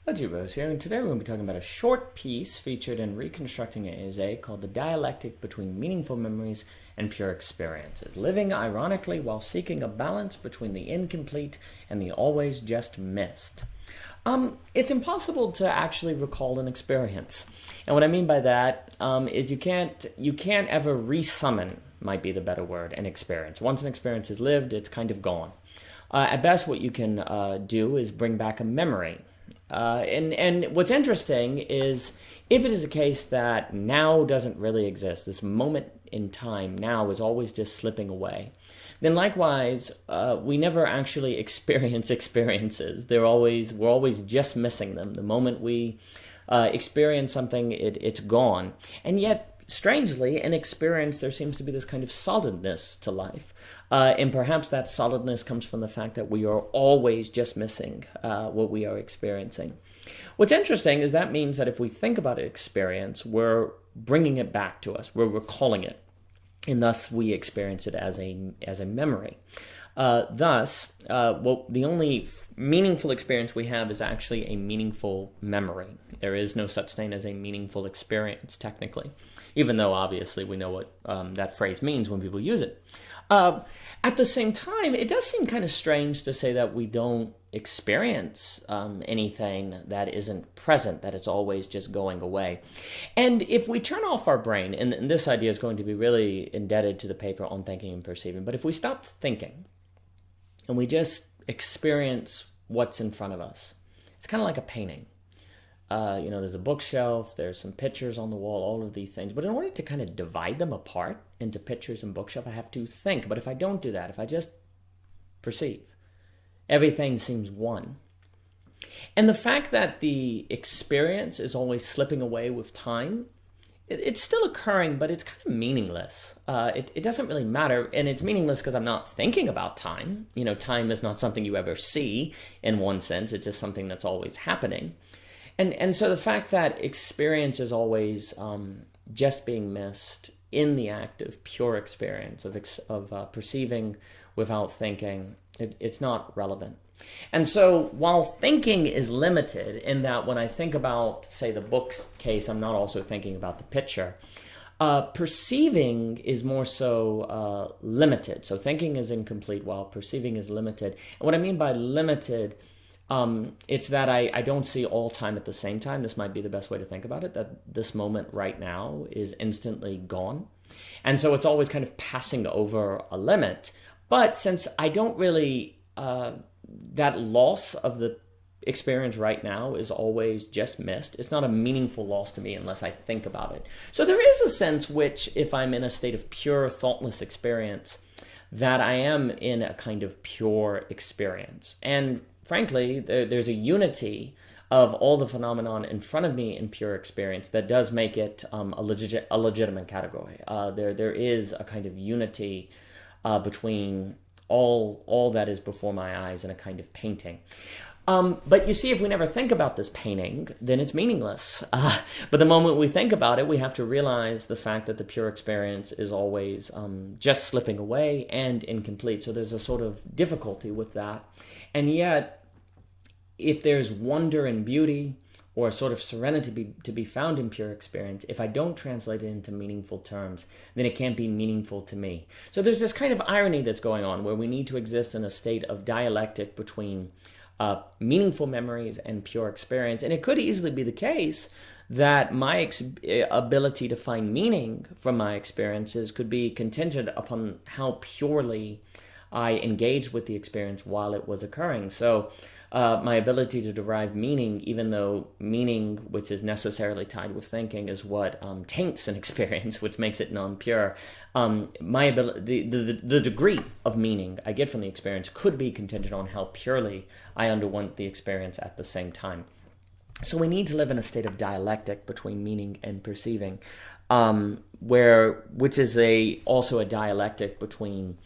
Rose here, and today we're going to be talking about a short piece featured in Reconstructing an Essay called The Dialectic Between Meaningful Memories and Pure Experiences, living ironically while seeking a balance between the incomplete and the always just missed. It's impossible to actually recall an experience. And what I mean by that is you can't ever resummon, might be the better word, an experience. Once an experience is lived, it's kind of gone. At best, what you can do is bring back a memory. And what's interesting is if it is a case that now doesn't really exist, this moment in time now is always just slipping away, then likewise, we never actually experience experiences. We're always just missing them. The moment we experience something, it's gone. And yet, strangely, in experience, there seems to be this kind of solidness to life. And perhaps that solidness comes from the fact that we are always just missing what we are experiencing. What's interesting is that means that if we think about an experience, we're bringing it back to us. We're recalling it. And thus, we experience it as a memory. The only meaningful experience we have is actually a meaningful memory. There is no such thing as a meaningful experience, technically, even though obviously we know what that phrase means when people use it. At the same time, it does seem kind of strange to say that we don't experience anything that isn't present, that it's always just going away. And if we turn off our brain, and this idea is going to be really indebted to the paper on thinking and perceiving, but if we stop thinking and we just experience what's in front of us, it's kind of like a painting. There's a bookshelf, there's some pictures on the wall, all of these things. But in order to kind of divide them apart into pictures and bookshelf, I have to think. But if I don't do that, if I just perceive, everything seems one. And the fact that the experience is always slipping away with time, it's still occurring, but it's kind of meaningless. It doesn't really matter, and it's meaningless because I'm not thinking about time. Time is not something you ever see in one sense. It's just something that's always happening. And so the fact that experience is always just being missed in the act of pure experience, of perceiving without thinking, it's not relevant. And so while thinking is limited in that when I think about, say, the book's case, I'm not also thinking about the picture, perceiving is more so limited. So thinking is incomplete while perceiving is limited. And what I mean by limited, it's that I don't see all time at the same time. This might be the best way to think about it, that this moment right now is instantly gone. And so it's always kind of passing over a limit. But since I don't really, that loss of the experience right now is always just missed. It's not a meaningful loss to me unless I think about it. So there is a sense which, if I'm in a state of pure, thoughtless experience, that I am in a kind of pure experience. And frankly, there's a unity of all the phenomenon in front of me in pure experience that does make it a legitimate category. There is a kind of unity between all that is before my eyes in a kind of painting. But you see, if we never think about this painting, then it's meaningless. But the moment we think about it, we have to realize the fact that the pure experience is always just slipping away and incomplete. So there's a sort of difficulty with that. And yet, if there's wonder and beauty or a sort of serenity to be found in pure experience, if I don't translate it into meaningful terms, then it can't be meaningful to me. So there's this kind of irony that's going on where we need to exist in a state of dialectic between meaningful memories and pure experience. And it could easily be the case that my ability to find meaning from my experiences could be contingent upon how purely I engaged with the experience while it was occurring. So my ability to derive meaning, even though meaning, which is necessarily tied with thinking, is what taints an experience, which makes it non-pure. My ability, the degree of meaning I get from the experience could be contingent on how purely I underwent the experience at the same time. So we need to live in a state of dialectic between meaning and perceiving, which is also a dialectic between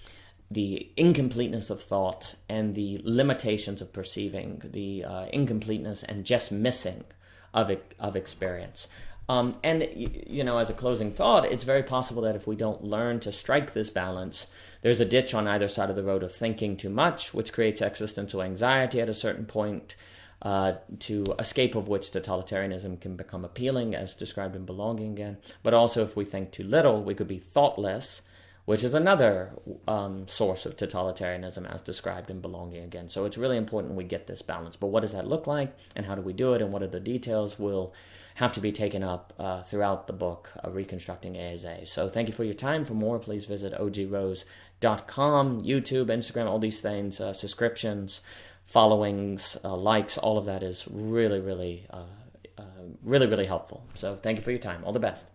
the incompleteness of thought and the limitations of perceiving, the incompleteness and just missing of experience. As a closing thought, it's very possible that if we don't learn to strike this balance, there's a ditch on either side of the road of thinking too much, which creates existential anxiety at a certain point, to escape of which totalitarianism can become appealing, as described in Belonging Again. But also, if we think too little, we could be thoughtless, which is another source of totalitarianism, as described in Belonging Again. So it's really important we get this balance. But what does that look like, and how do we do it, and what are the details will have to be taken up throughout the book, Reconstructing ASA. So thank you for your time. For more, please visit ogrose.com, YouTube, Instagram, all these things, subscriptions, followings, likes, all of that is really, really helpful. So thank you for your time. All the best.